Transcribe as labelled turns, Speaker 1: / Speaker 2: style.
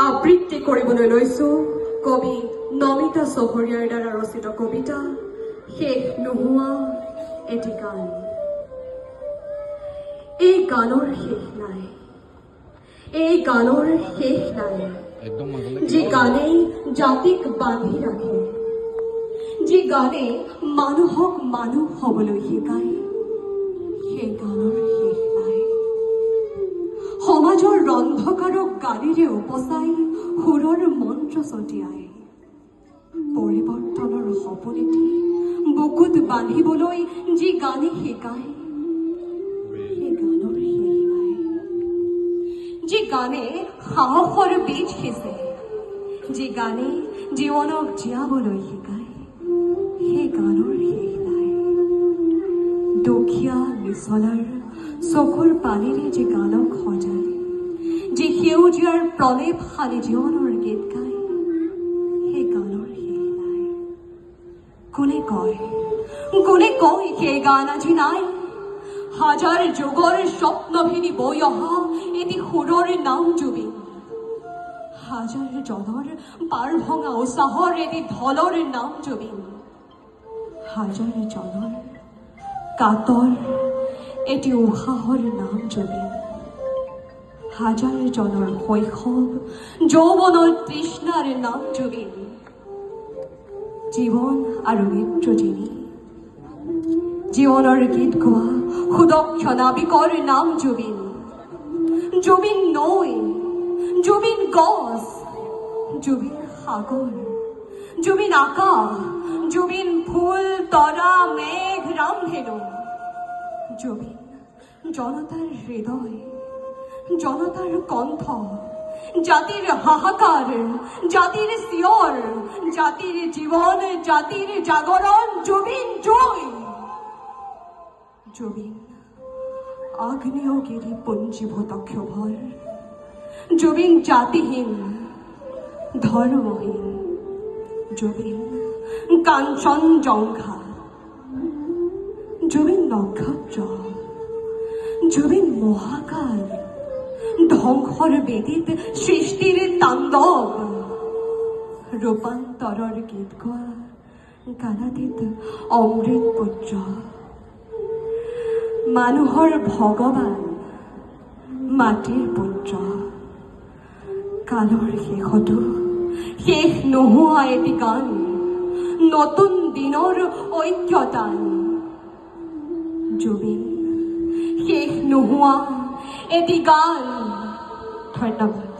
Speaker 1: আবৃত্তি কৰিবলৈ লৈছো কবি নমিতা চহৰীয়াৰ দ্বাৰা ৰচিত কবিতা শেষ নোহোৱা এটি গান। এই গানৰ শেষ নাই, এই গানৰ শেষ নাই, যি গানেই জাতিক বান্ধি ৰাখে, যি গানে মানুহক মানুহ হবলৈ শিকায়, সেই গানৰ শেষ নাই। সমাজৰ ৰন্ধকাৰক গাড়ীৰে উপচাই সুৰৰ মন্ত্ৰ ছটিয়াই পৰিৱৰ্তনৰ সপোনেটি বুকুত বান্ধিবলৈ যি গানে শিকায়, সেই গানৰ শেষ নাই। যি গানে সাহসৰ বীজ সিঁচে, যি গানে জীৱনক জীয়াবলৈ শিকায়, সেই গানৰ শেষ নাই। দুখীয়া নিচলাৰ চকুৰ পানীৰে যি গানক সজায়, যি সেউজীয়াৰ প্ৰলেপ সানি জীৱনৰ গীত গায়, সেই গানৰ শেষ নাই। কোনে কয় সেই গান আজি নাই? হাজাৰ যুগৰ স্বপ্নভিনী বৈ অহা এটি সুৰৰ নাম জুবিন, হাজাৰ জনৰ পাৰ ভঙা উৎসাহৰ এটি ঢলৰ নাম জুবিন, হাজাৰ জনৰ কাতৰ এটি উশাহৰ নাম জুবিন, হাজাৰ জনৰ শৈশৱ যৌৱনৰ তৃষ্ণাৰ নাম জুবিন। জীৱন আৰু মৃত্যু যিনি জীৱনৰ গীত গোৱা সুদক্ষ নাবিকৰ নাম জুবিন। জুবিন নৈ, জুবিন গছ, জুবিন সাগৰ, জুবিন আকাশ, জুবিন ফুল তৰা মেঘ ৰামধেনু, জুবিন জনতাৰ হৃদয়, জনতাৰ কণ্ঠ, জাতিৰ হাহাকাৰ, জাতিৰ চিঞৰ, জাতিৰ জীৱন, জাতিৰ জাগৰণ। জুবিন জয়, জুবিন আগ্নেয়গিৰি পুঞ্জীভূত ক্ষোভৰ, জুবিন জাতিহীন ধৰ্মহীন, জুবিন কাঞ্চনজংঘা, জুবিন নক্ষত্ৰ, জুবিন মহাকাশ, ধ্বংসৰ বেদীত সৃষ্টিৰ তাণ্ডৱ, ৰূপান্তৰৰ গীত গোৱা গালাদিত অমৃত পুত্ৰ। মানুহৰ ভগৱান মাটিৰ পুত্ৰ, কালৰ শেষতো শেষ নোহোৱা এটি গান, নতুন দিনৰ ঐক্যতান। জুবিন শেষ নোহোৱা এটি গান। ধন্যবাদ।